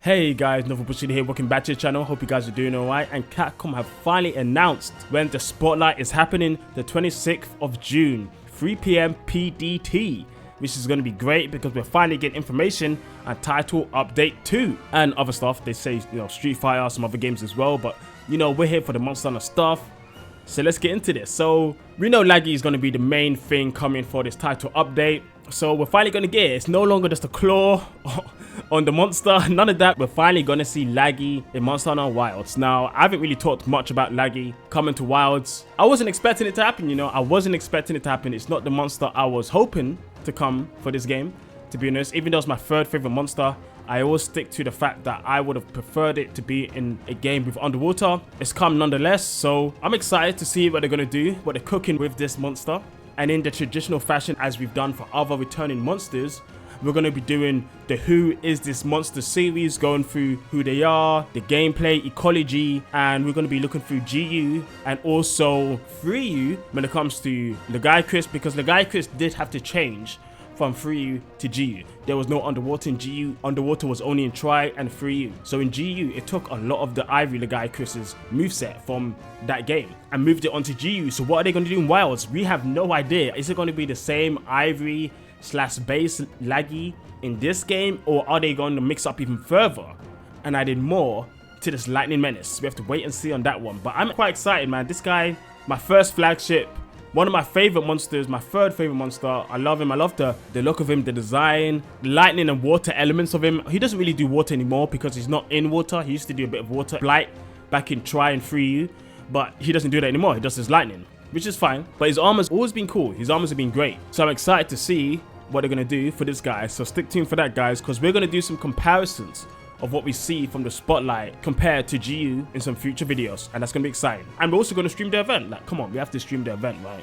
Hey guys, Novel Bushid here, welcome back to the channel. Hope you guys are doing alright. And Capcom have finally announced when the spotlight is happening, the 26th of June, 3 PM PDT, which is going to be great because we're finally getting information on Title Update 2 and other stuff. They say, Street Fighter, some other games as well, but we're here for the Monster Hunter stuff. So let's get into this. So we know Laggy is going to be the main thing coming for this title update. So we're finally going to get it. It's no longer just a claw on the monster, none of that. We're finally going to see Laggy in Monster Hunter Wilds. Now, I haven't really talked much about Laggy coming to Wilds. I wasn't expecting it to happen, I wasn't expecting it to happen. It's not the monster I was hoping to come for this game, to be honest. Even though it's my third favorite monster, I always stick to the fact that I would have preferred it to be in a game with underwater. It's come nonetheless, so I'm excited to see what they're going to do, what they're cooking with this monster. And in the traditional fashion, as we've done for other returning monsters, we're going to be doing the Who Is This Monster series, going through who they are, the gameplay, ecology, and we're going to be looking through GU and also 3U when it comes to Lagiacrus, because Lagiacrus did have to change from 3U to GU. There was no underwater in GU. Underwater was only in Tri and 3U. So in GU, it took a lot of the Ivory Lagiacrus's moveset from that game and moved it onto GU. So what are they going to do in Wilds? We have no idea. Is it going to be the same Ivory / base Laggy in this game, or are they going to mix up even further and added more to this Lightning Menace? We have to wait and see on that one. But I'm quite excited, man. This guy, my first flagship, one of my favorite monsters, my third favorite monster. I love him. I love the look of him, the design, lightning and water elements of him. He doesn't really do water anymore because he's not in water. He used to do a bit of water blight back in Tri and 3U, but he doesn't do that anymore. He does his lightning, which is fine. But his armor's always been cool. His armors have been great. So I'm excited to see what they're going to do for this guy. So stick tuned for that, guys, because we're going to do some comparisons of what we see from the spotlight compared to GU in some future videos, and that's going to be exciting. And we're also going to stream the event. Like, come on, we have to stream the event, right?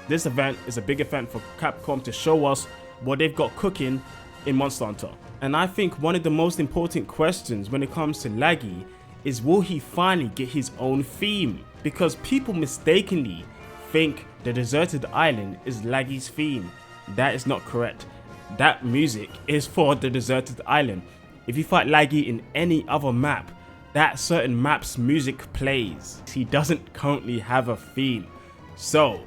This event is a big event for Capcom to show us what they've got cooking in Monster Hunter. And I think one of the most important questions when it comes to Laggy is, will he finally get his own theme? Because people mistakenly think the deserted island is Laggy's theme. That is not correct. That music is for the deserted island. If you fight Laggy in any other map, that certain map's music plays. He doesn't currently have a theme. So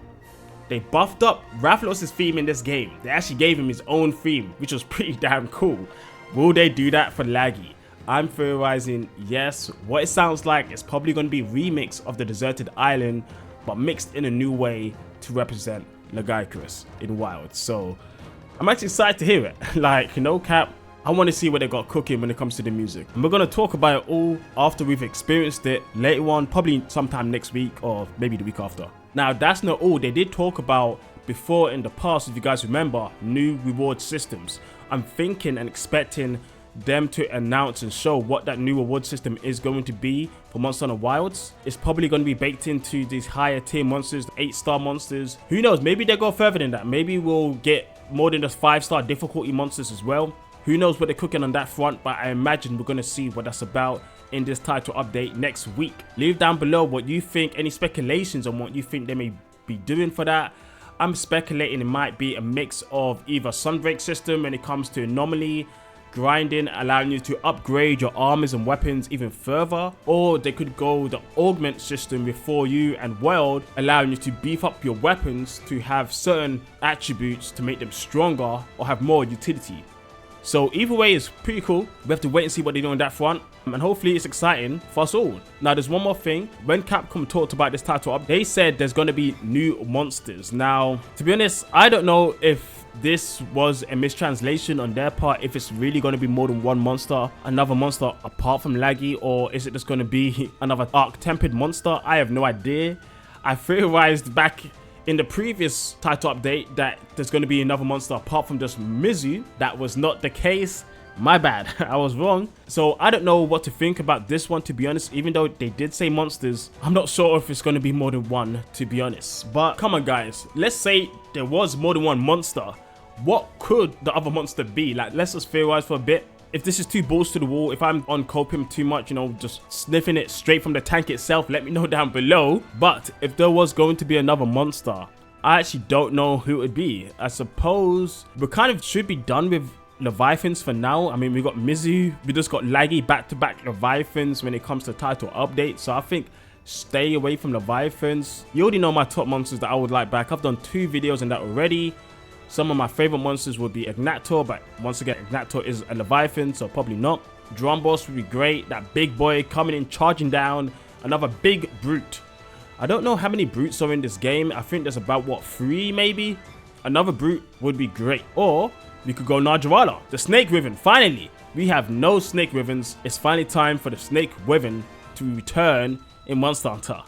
they buffed up Rathalos' theme in this game. They actually gave him his own theme, which was pretty damn cool. Will they do that for Laggy? I'm theorizing yes. What it sounds like is probably going to be a remix of the deserted island, but mixed in a new way to represent Lagiacrus in Wild. So I'm actually excited to hear it. Like, no cap, I want to see what they got cooking when it comes to the music. And we're going to talk about it all after we've experienced it later on, probably sometime next week or maybe the week after. Now, that's not all. They did talk about before in the past, if you guys remember, new reward systems. I'm thinking and expecting them to announce and show what that new reward system is going to be for Monster Hunter Wilds. It's probably going to be baked into these higher tier monsters, the 8-star monsters. Who knows? Maybe they go further than that. Maybe we'll get more than just 5-star difficulty monsters as well. Who knows what they're cooking on that front, but I imagine we're going to see what that's about in this title update next week. Leave down below what you think, any speculations on what you think they may be doing for that. I'm speculating it might be a mix of either Sunbreak system when it comes to anomaly, grinding, allowing you to upgrade your armors and weapons even further, or they could go the augment system with 4U and World, allowing you to beef up your weapons to have certain attributes to make them stronger or have more utility. So either way is pretty cool. We have to wait and see what they do on that front, and hopefully it's exciting for us all. Now there's one more thing. When Capcom talked about this title up, they said there's going to be new monsters. Now, to be honest, I don't know if this was a mistranslation on their part, if it's really going to be more than one monster, another monster apart from Laggy, or is it just going to be another arc-tempered monster? I have no idea. I theorized back in the previous title update that there's going to be another monster apart from just Mizu. That was not the case. My bad. I was wrong. So I don't know what to think about this one, to be honest. Even though they did say monsters, I'm not sure if it's going to be more than one, to be honest. But come on, guys. Let's say there was more than one monster. What could the other monster be? Like, let's just theorize for a bit. If this is too balls to the wall, if I'm on copium too much, just sniffing it straight from the tank itself, let me know down below. But if there was going to be another monster, I actually don't know who it would be. I suppose we kind of should be done with Leviathans for now. I mean, we got Mizu. We just got laggy back-to-back Leviathans when it comes to title updates. So I think stay away from Leviathans. You already know my top monsters that I would like back. I've done 2 videos on that already. Some of my favorite monsters would be Ignator, but once again, Ignator is a Leviathan, so probably not. Drum Boss would be great. That big boy coming in, charging down. Another big brute. I don't know how many brutes are in this game. I think there's about, what, 3 maybe? Another brute would be great. Or we could go Najarala, the Snake Wyvern. Finally, we have no Snake Wyverns. It's finally time for the Snake Wyvern to return in Monster Hunter.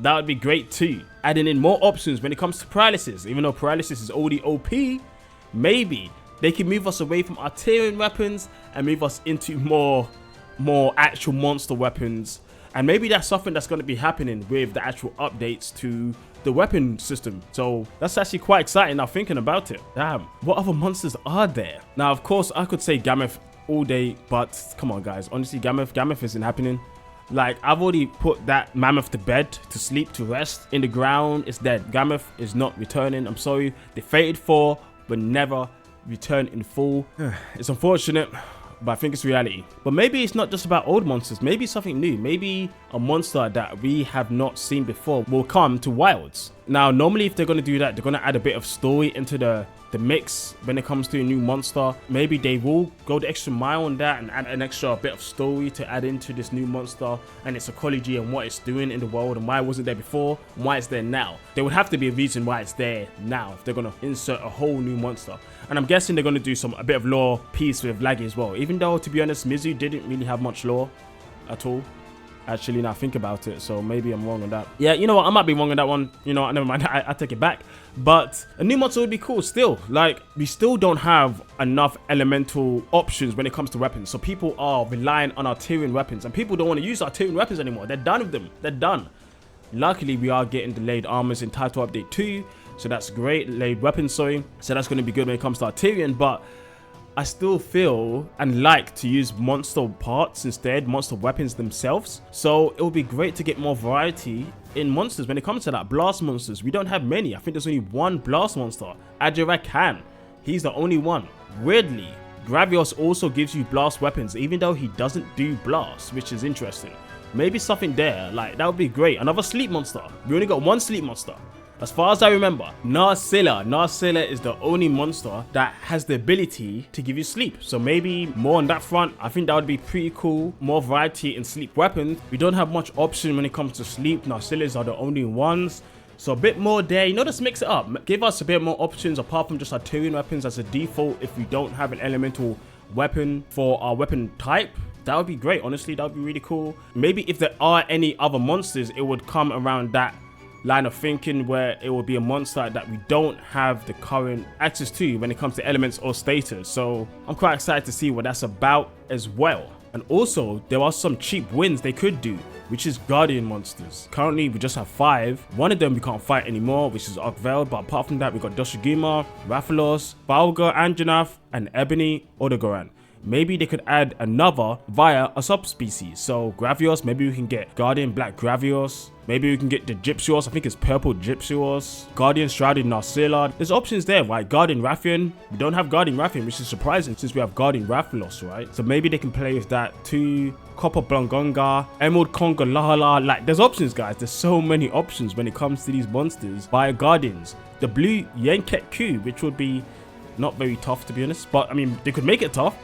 That would be great too. Adding in more options when it comes to paralysis. Even though paralysis is already OP, maybe they can move us away from artillery weapons and move us into more actual monster weapons. And maybe that's something that's going to be happening with the actual updates to the weapon system. So that's actually quite exciting now thinking about it. Damn, what other monsters are there? Now, of course, I could say Gammoth all day, but come on, guys. Honestly, Gammoth isn't happening. Like, I've already put that mammoth to bed, to sleep, to rest. In the ground, it's dead. Gammoth is not returning. I'm sorry. The Fated 4 will never return in full. It's unfortunate, but I think it's reality. But maybe it's not just about old monsters. Maybe something new. Maybe a monster that we have not seen before will come to Wilds. Now, normally if they're going to do that, they're going to add a bit of story into the mix when it comes to a new monster. Maybe they will go the extra mile on that and add an extra bit of story to add into this new monster and its ecology and what it's doing in the world and why it wasn't there before and why it's there now. There would have to be a reason why it's there now if they're going to insert a whole new monster. And I'm guessing they're going to do a bit of lore piece with Laggy as well. Even though, to be honest, Mizu didn't really have much lore at all. Actually, now I think about it, so maybe I'm wrong on that. Yeah, you know what, I might be wrong on that one. You know what, never mind, I take it back. But a new monster would be cool still. Like, we still don't have enough elemental options when it comes to weapons. So people are relying on Arturian weapons, and people don't want to use Arturian weapons anymore. They're done with them. They're done. Luckily, we are getting delayed armors in Title Update 2, so that's great. Delayed weapons, sorry. So that's going to be good when it comes to Arturian, but I still feel and like to use monster parts instead, monster weapons themselves. So it would be great to get more variety in monsters when it comes to that. Blast monsters, we don't have many. I think there's only one blast monster, Lagiacrus. He's the only one. Weirdly, Gravios also gives you blast weapons, even though he doesn't do blast, which is interesting. Maybe something there, like that would be great. Another sleep monster. We only got one sleep monster. As far as I remember, Narcilla is the only monster that has the ability to give you sleep. So maybe more on that front. I think that would be pretty cool. More variety in sleep weapons. We don't have much option when it comes to sleep. Narcillas are the only ones. So a bit more there. You know, just mix it up. Give us a bit more options apart from just Arturian weapons as a default if we don't have an elemental weapon for our weapon type. That would be great. Honestly, that would be really cool. Maybe if there are any other monsters, it would come around that line of thinking where it will be a monster that we don't have the current access to when it comes to elements or status. So I'm quite excited to see what that's about as well. And also, there are some cheap wins they could do, which is Guardian monsters. Currently, we just have 5. One of them we can't fight anymore, which is Arkveld, but apart from that, we got Doshiguma, Rathalos, Balga, Anjanath, and Ebony Odogoran. Maybe they could add another via a subspecies. So Gravios, maybe we can get Guardian Black Gravios. Maybe we can get the Gypsios. I think it's Purple Gypsios. Guardian Shrouded Narcilla. There's options there, right? Guardian Rathian. We don't have Guardian Rathian, which is surprising since we have Guardian Rathalos, right? So maybe they can play with that too. Copper Blongonga, Emerald Conga Lahala. Like, there's options, guys. There's so many options when it comes to these monsters via Guardians. The blue Yenket Q, which would be not very tough, to be honest. But, I mean, they could make it tough.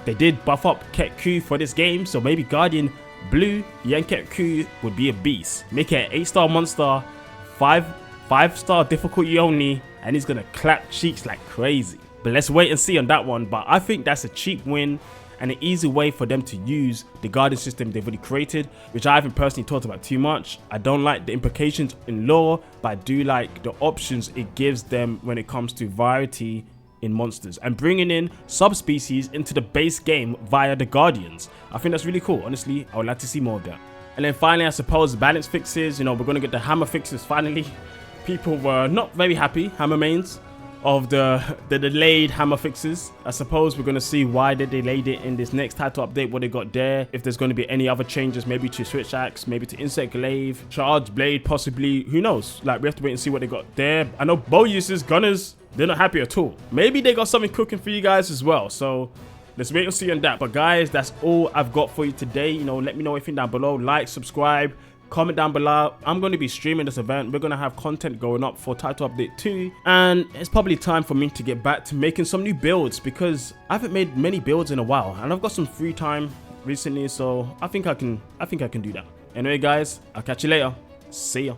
They did buff up Ketku for this game, so maybe Guardian Blue Yenketku would be a beast. Make it an 8-star monster, 5-star difficulty only, and he's gonna clap cheeks like crazy. But let's wait and see on that one. But I think that's a cheap win and an easy way for them to use the Guardian system they've already created, which I haven't personally talked about too much. I don't like the implications in lore, but I do like the options it gives them when it comes to variety in monsters and bringing in subspecies into the base game via the Guardians. I think that's really cool. Honestly, I would like to see more of that. And then finally, I suppose balance fixes. You know, we're going to get the hammer fixes finally. People were not very happy, hammer mains, of the delayed hammer fixes. I suppose we're going to see why they delayed it in this next title update, what they got there. If there's going to be any other changes, maybe to Switch Axe, maybe to Insect Glaive, Charge Blade, possibly. Who knows? Like, we have to wait and see what they got there. I know bow uses, gunners, they're not happy at all. Maybe they got something cooking for you guys as well. So let's wait and see on that. But guys, that's all I've got for you today. You know, let me know everything down below. Like, subscribe, comment down below. I'm going to be streaming this event. We're going to have content going up for Title Update 2. And it's probably time for me to get back to making some new builds, because I haven't made many builds in a while. And I've got some free time recently, so I think I can do that. Anyway guys, I'll catch you later. See ya.